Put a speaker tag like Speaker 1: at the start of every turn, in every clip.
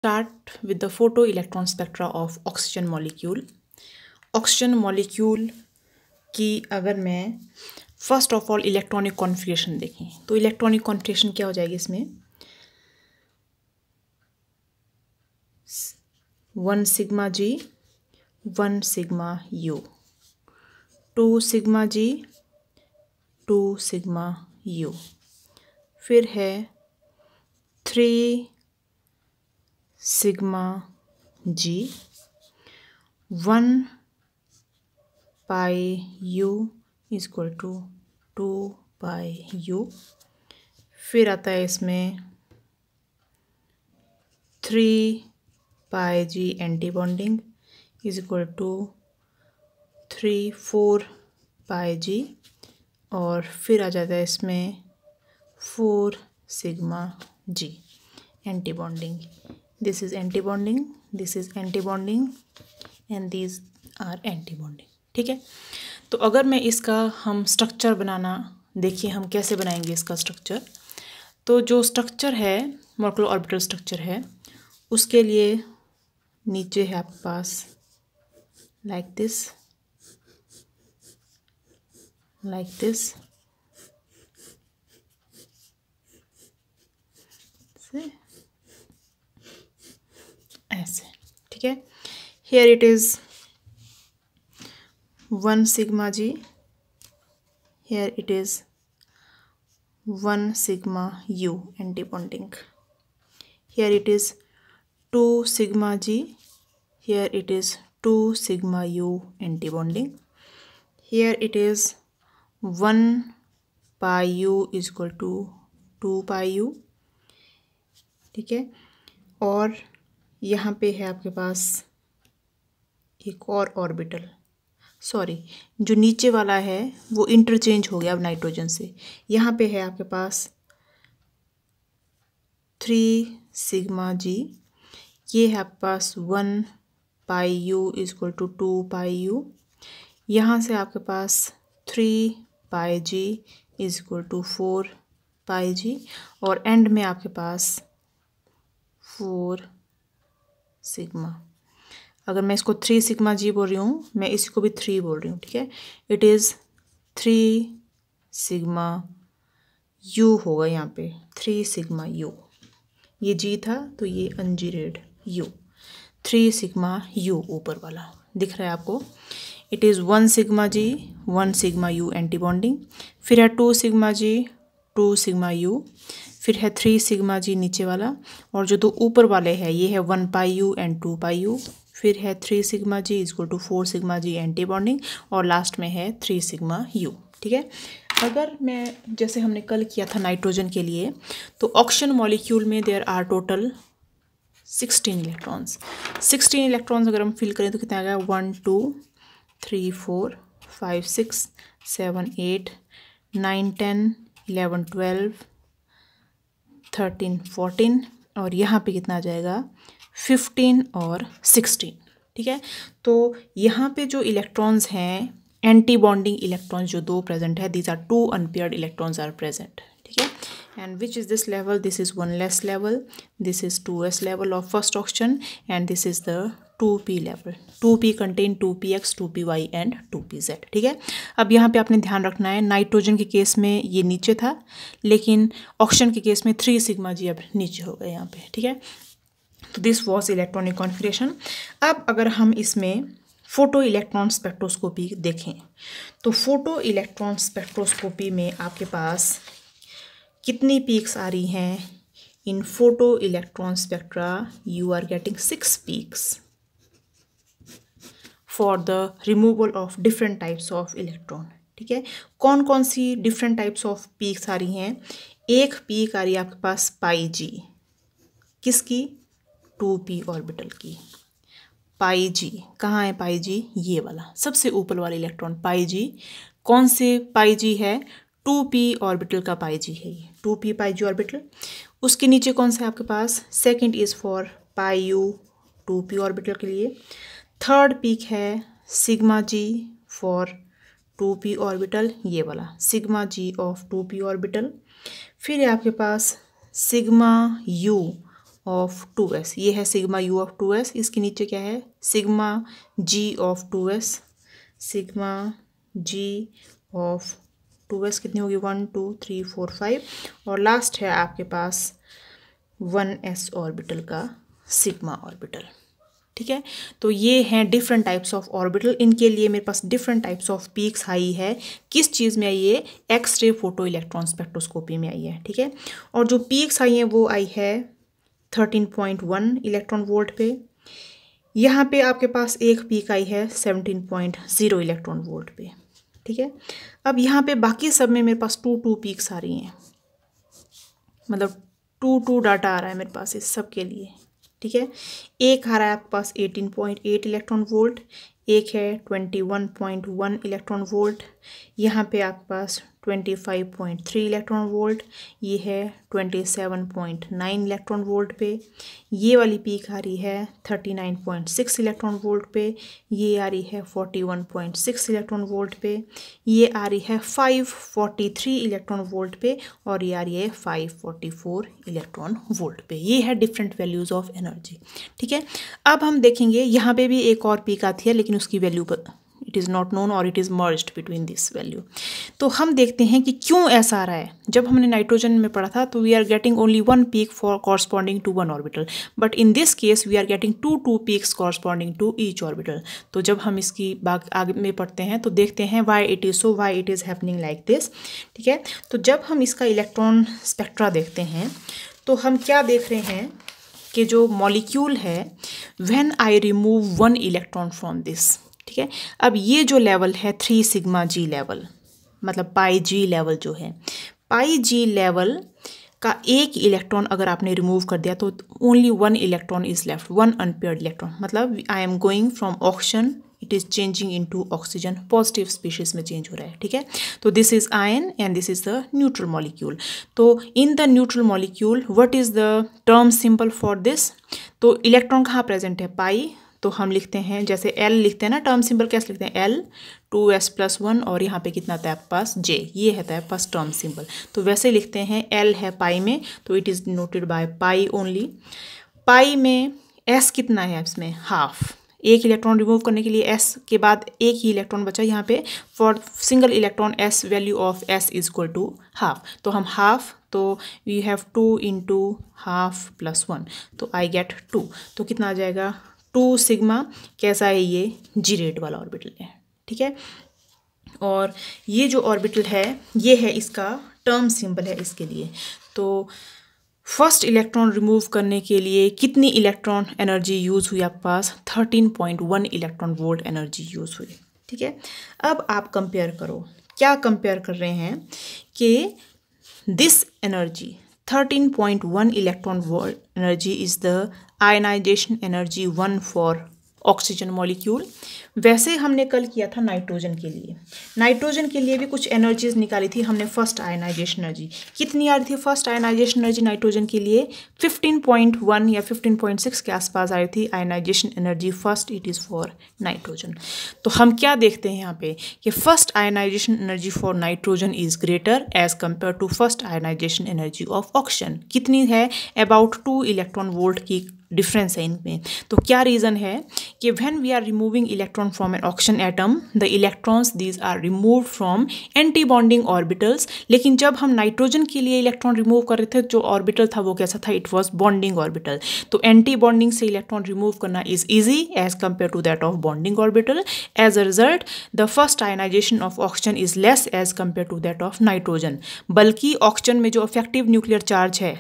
Speaker 1: Start with the photoelectron spectra of oxygen molecule. Oxygen molecule की अगर मैं first of all electronic configuration देखें तो इलेक्ट्रॉनिक कॉन्फ़िगरेशन क्या हो जाएगी इसमें 1 sigma g 1 sigma u 2 sigma g 2 sigma u फिर है 3 sigma g 1 pi u is equal to 2 pi u. फिर आता है इसमें 3 pi g anti bonding is equal to 4 pi g और फिर आ जाता है इसमें 4 sigma g anti bonding. This is anti bonding, this is anti bonding and these are anti bonding. ठीक है, तो अगर मैं इसका हम स्ट्रक्चर बनाना देखिए हम कैसे बनाएंगे इसका स्ट्रक्चर। तो जो स्ट्रक्चर है मॉलिक्यूलर ऑर्बिटल स्ट्रक्चर है उसके लिए नीचे है आपके पास लाइक दिस ऐसे। ठीक है, here it is 1 sigma g, here it is 1 sigma u anti-bonding, here it is 2 sigma g, here it is 2 sigma u anti-bonding, here it is 1 pi u is equal to 2 pi u। ठीक है, और यहाँ पे है आपके पास एक और orbital, sorry जो नीचे वाला है वो इंटरचेंज हो गया अब नाइट्रोजन से। यहाँ पे है आपके पास 3 सिग्मा जी, ये है आपके पास 1 pi u is equal to 2 pi u. यहाँ से आपके पास 3 pi g is equal to 4 pi g और एंड में आपके पास 4 सिग्मा। अगर मैं इसको 3 सिग्मा जी बोल रही हूँ मैं इसी को भी 3 बोल रही हूँ। ठीक है, इट इज़ 3 सिग्मा यू होगा यहाँ पे 3 सिग्मा यू, ये जी था तो ये अनजीरेड यू 3 सिग्मा यू ऊपर वाला दिख रहा है आपको। It is 1 sigma g 1 sigma u anti bonding, फिर है 2 सिग्मा जी 2 सिग्मा यू, फिर है 3 सिग्मा जी नीचे वाला और जो दो ऊपर वाले हैं ये है 1 pi u and 2 pi u, फिर है 3 sigma g is equal to 4 sigma g anti bonding और लास्ट में है 3 सिग्मा यू। ठीक है, अगर मैं जैसे हमने कल किया था नाइट्रोजन के लिए तो ऑक्सीजन मॉलिक्यूल में there are total 16 electrons. 16 electrons अगर हम फिल करें तो कितना आ गया 1 2 3 4 5 6 7 8 9 10 11 12 13 14 और यहाँ पे कितना आ जाएगा 15 और 16। ठीक है, तो यहाँ पे जो इलेक्ट्रॉन्स हैं एंटी बॉन्डिंग इलेक्ट्रॉन्स जो दो प्रेजेंट है, these are 2 unpaired electrons are present. ठीक है, and which is this level, this is 1s level, this is 2s level of first oxygen and this is the 2p level. 2p contain 2px 2py and 2pz। ठीक है, अब यहाँ पे आपने ध्यान रखना है नाइट्रोजन के केस में ये नीचे था लेकिन ऑक्सीजन के केस में 3 सिग्मा जी अब नीचे हो गए यहाँ पे। ठीक है, तो दिस वॉज इलेक्ट्रॉनिक कॉन्फ़िगरेशन। अब अगर हम इसमें फोटो इलेक्ट्रॉन स्पेक्ट्रोस्कोपी देखें तो फोटो इलेक्ट्रॉन स्पेक्ट्रोस्कोपी में आपके पास कितनी पीक्स आ रही हैं in photo electron spectra, you are getting 6 peaks for the removal of different types of electron. ठीक है, कौन कौन सी डिफरेंट टाइप्स ऑफ पीक्स आ रही हैं। एक पीक आ रही है आपके पास पाई जी, किसकी 2p ऑर्बिटल की। पाई जी कहाँ है, पाई जी ये वाला सबसे ऊपर वाला इलेक्ट्रॉन पाई जी। कौन से पाई जी है 2p ऑर्बिटल का पाई जी है ये 2p पाई जी ऑर्बिटल। उसके नीचे कौन सा है आपके पास, second is for pi u 2p orbital के लिए। थर्ड पीक है sigma g for 2p orbital, ये वाला sigma ji of 2p orbital. फिर है आपके पास सिग्मा यू ऑफ 2s, ये है सिग्मा u ऑफ 2s। इसके नीचे क्या है, sigma g of 2s, sigma g of 2s कितनी होगी, 1 2 3 4 5, और लास्ट है आपके पास 1s ऑर्बिटल का सिग्मा ऑर्बिटल। ठीक है, तो ये हैं डिफरेंट टाइप्स ऑफ ऑर्बिटल। इनके लिए मेरे पास डिफरेंट टाइप्स ऑफ पीक्स आई है। किस चीज़ में आई है, X ray photo electron spectroscopy में आई है। ठीक है, और जो पीक्स आई हैं वो आई है 13.1 इलेक्ट्रॉन वोल्ट पे। यहाँ पे आपके पास एक पीक आई है 17.0 इलेक्ट्रॉन वोल्ट पे। ठीक है, अब यहाँ पे बाकी सब में मेरे पास 2 पीक्स आ रही हैं, मतलब 2 डाटा आ रहा है मेरे पास इस सब के लिए। ठीक है, एक आ रहा है आपके पास 18.8 इलेक्ट्रॉन वोल्ट, एक है 21.1 इलेक्ट्रॉन वोल्ट, यहाँ पे आपके पास 25.3 इलेक्ट्रॉन वोल्ट, ये है 27.9 इलेक्ट्रॉन वोल्ट पे। ये वाली पीक आ रही है 39.6 इलेक्ट्रॉन वोल्ट पे, ये आ रही है 41.6 इलेक्ट्रॉन वोल्ट पे, ये आ रही है 543 इलेक्ट्रॉन वोल्ट पे, और ये आ रही है 544 इलेक्ट्रॉन वोल्ट पे। ये है डिफरेंट वैल्यूज़ ऑफ एनर्जी। ठीक है, अब हम देखेंगे यहाँ पे भी एक और पीक आती है, लेकिन उसकी value it is not known और it is merged between this value. तो हम देखते हैं कि क्यों ऐसा आ रहा है। जब हमने नाइट्रोजन में पढ़ा था तो we are getting only 1 peak for corresponding to 1 orbital, but in this case we are getting 2 peaks corresponding to each orbital. तो जब हम इसकी बात आगे में पढ़ते हैं तो देखते हैं why it is so, why it is happening like this. ठीक है, तो जब हम इसका इलेक्ट्रॉन स्पेक्ट्रा देखते हैं तो हम क्या देख रहे हैं कि जो मॉलिक्यूल है, when I remove 1 electron from this. ठीक है, अब ये जो लेवल है 3 सिग्मा जी लेवल, मतलब पाई जी लेवल जो है, पाई जी लेवल का एक इलेक्ट्रॉन अगर आपने रिमूव कर दिया तो only 1 electron is left, 1 unpaired electron. मतलब I am going from oxygen, it is changing into oxygen, positive species में चेंज हो रहा है। ठीक है, तो this is ion and this is the neutral molecule. तो in the neutral molecule what is the term symbol for this, तो electron कहाँ प्रेजेंट है, पाई, तो हम लिखते हैं जैसे L लिखते हैं ना, टर्म सिंबल कैसे लिखते हैं, L 2s+1, और यहाँ पे कितना था आपके पास J, ये है आपके पास टर्म सिंबल। तो वैसे लिखते हैं, L है पाई में तो it is noted by pi only. Pi में S कितना है इसमें, हाफ, एक इलेक्ट्रॉन रिमूव करने के लिए S के बाद एक ही इलेक्ट्रॉन बचा यहाँ पे, for single electron S value of S is equal to half, तो हम हाफ, तो वी हैव 2 × हाफ + 1, तो आई गेट 2, तो कितना आ जाएगा 2 सिग्मा। कैसा है ये, जी रेट वाला ऑर्बिटल है। ठीक है, और ये जो ऑर्बिटल है ये है इसका टर्म सिंबल है इसके लिए। तो फर्स्ट इलेक्ट्रॉन रिमूव करने के लिए कितनी इलेक्ट्रॉन एनर्जी यूज़ हुई आपके पास, 13.1 इलेक्ट्रॉन वोल्ट एनर्जी यूज़ हुई। ठीक है, अब आप कंपेयर करो, क्या कंपेयर कर रहे हैं कि this energy 13.1 electron volt energy is the ionisation energy 1 for oxygen molecule. वैसे हमने कल किया था नाइट्रोजन के लिए, नाइट्रोजन के लिए भी कुछ एनर्जीज निकाली थी हमने। फर्स्ट आयनाइजेशन एनर्जी कितनी आ रही थी, फर्स्ट आयनाइजेशन एनर्जी नाइट्रोजन के लिए 15.1 या 15.6 के आसपास आई थी ionisation energy first, it is for nitrogen. तो हम क्या देखते हैं यहाँ पे कि first ionisation energy for nitrogen is greater as compare to first ionisation energy of oxygen. कितनी है, अबाउट 2 इलेक्ट्रॉन वोल्ट की डिफरेंस है इनमें। तो क्या रीज़न है कि when we are removing electron from an oxygen atom, the electrons these are removed from anti bonding orbitals. लेकिन जब हम नाइट्रोजन के लिए इलेक्ट्रॉन रिमूव कर रहे थे, जो ऑर्बिटल था वो कैसा था, इट वॉज बॉन्डिंग ऑर्बिटल। तो एंटी बॉन्डिंग से इलेक्ट्रॉन रिमूव करना is easy as compare to that of bonding orbital. As a result the first ionisation of oxygen is less as compare to that of nitrogen. बल्कि oxygen में जो effective nuclear charge है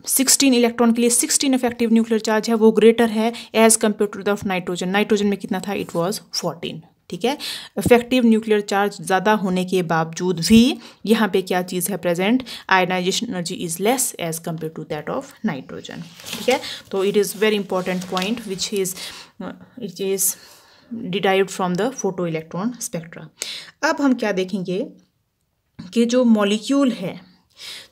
Speaker 1: 16 electron के लिए 16 effective nuclear charge है, वो greater है as compare to the of nitrogen. Nitrogen में कितना था, इट वाज 14। ठीक है, इफेक्टिव न्यूक्लियर चार्ज ज़्यादा होने के बावजूद भी यहाँ पे क्या चीज़ है present, ionisation energy is less as compare to that of nitrogen. ठीक है, तो it is very important point which is derived from the photo electron spectra. अब हम क्या देखेंगे कि जो मॉलिक्यूल है,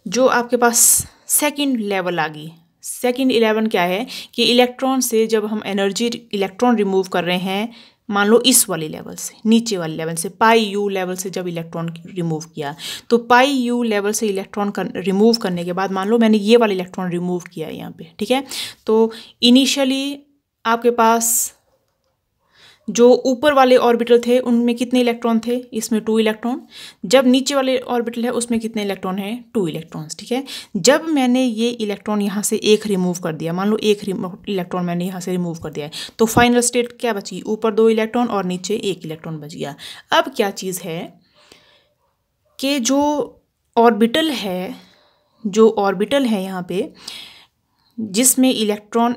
Speaker 1: जो आपके पास सेकंड लेवल आ गई, सेकंड 11 क्या है कि इलेक्ट्रॉन से जब हम एनर्जी इलेक्ट्रॉन रिमूव कर रहे हैं मान लो इस वाले लेवल से, नीचे वाले लेवल से, पाई यू लेवल से जब इलेक्ट्रॉन रिमूव किया, तो पाई यू लेवल से इलेक्ट्रॉन रिमूव करने के बाद मान लो मैंने ये वाला इलेक्ट्रॉन रिमूव किया है यहाँ पे, ठीक है। तो इनिशियली आपके पास जो ऊपर वाले ऑर्बिटल थे उनमें कितने इलेक्ट्रॉन थे, इसमें 2 इलेक्ट्रॉन। जब नीचे वाले ऑर्बिटल है उसमें कितने इलेक्ट्रॉन हैं, 2 इलेक्ट्रॉन्स, ठीक है। जब मैंने ये इलेक्ट्रॉन यहाँ से एक रिमूव कर दिया, मान लो एक इलेक्ट्रॉन मैंने यहाँ से रिमूव कर दिया है, तो फाइनल स्टेट क्या बची, ऊपर 2 इलेक्ट्रॉन और नीचे 1 इलेक्ट्रॉन बच गया। अब क्या चीज़ है कि जो ऑर्बिटल है यहाँ पे, जिसमें इलेक्ट्रॉन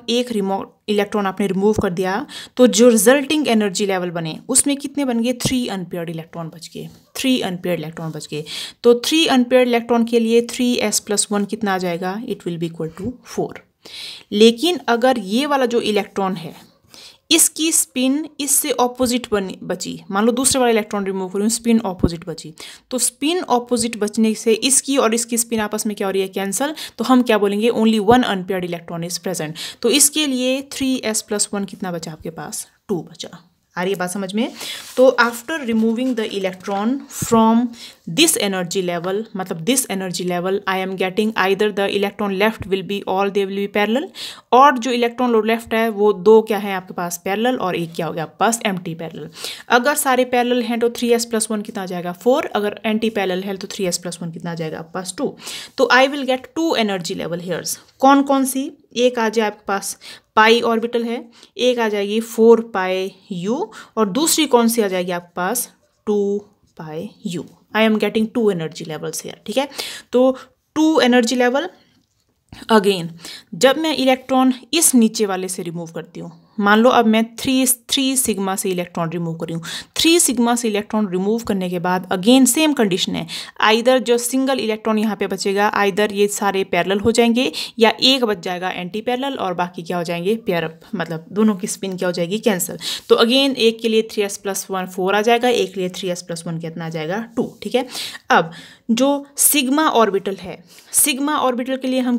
Speaker 1: इलेक्ट्रॉन आपने रिमूव कर दिया, तो जो रिजल्टिंग एनर्जी लेवल बने उसमें कितने बन गए, 3 अनपेयर्ड इलेक्ट्रॉन बच गए, 3 अनपेयर्ड इलेक्ट्रॉन बच गए। तो 3 अनपेयर्ड इलेक्ट्रॉन के लिए 3s+1 कितना आ जाएगा, it will be equal to 4। लेकिन अगर ये वाला जो इलेक्ट्रॉन है इसकी स्पिन इससे ऑपोजिट बची, मान लो दूसरे वाला इलेक्ट्रॉन रिमूव करूँ, स्पिन ऑपोजिट बची, तो स्पिन ऑपोजिट बचने से इसकी और इसकी स्पिन आपस में क्या हो रही है, कैंसल। तो हम क्या बोलेंगे, only 1 unpaired electron is present. तो इसके लिए 3s+1 कितना बचा आपके पास, 2 बचा। आ रही है बात समझ में। तो after removing the electron from this energy level, मतलब this energy level, I am getting either the electron left will be all they will be parallel, और जो इलेक्ट्रॉन लेफ्ट है वो 2 क्या है आपके पास, पैरेलल, और एक क्या हो गया आपके पास, एम्प्टी पैरेलल। अगर सारे पैरेलल हैं तो 3s+1 कितना आ जाएगा, 4। अगर एंटी पैरेलल है तो 3s+1 कितना आ जाएगा आपके पास, 2। तो I will get 2 energy level hairs. कौन कौन सी, एक आ जाए आपके पास पाई ऑर्बिटल है, एक आ जाएगी 4 पाई यू, और दूसरी कौन सी आ जाएगी आपके पास, 2 pi u. I am getting 2 energy levels here, ठीक है। तो 2 एनर्जी लेवल। अगेन जब मैं इलेक्ट्रॉन इस नीचे वाले से रिमूव करती हूँ, मान लो अब मैं 3 सिग्मा से इलेक्ट्रॉन रिमूव कर रही हूँ, 3 सिग्मा से इलेक्ट्रॉन रिमूव करने के बाद अगेन सेम कंडीशन है, आइदर जो सिंगल इलेक्ट्रॉन यहाँ पे बचेगा, आइदर ये सारे पैरेलल हो जाएंगे या एक बच जाएगा एंटी पैरेलल और बाकी क्या हो जाएंगे, पेयर अप, मतलब दोनों की स्पिन क्या हो जाएगी, कैंसिल। तो अगेन एक के लिए 3s+1 4 आ जाएगा, एक के लिए 3s+1 कितना आ जाएगा, 2, ठीक है। अब जो सिग्मा ऑर्बिटल है, सिग्मा ऑर्बिटल के लिए हम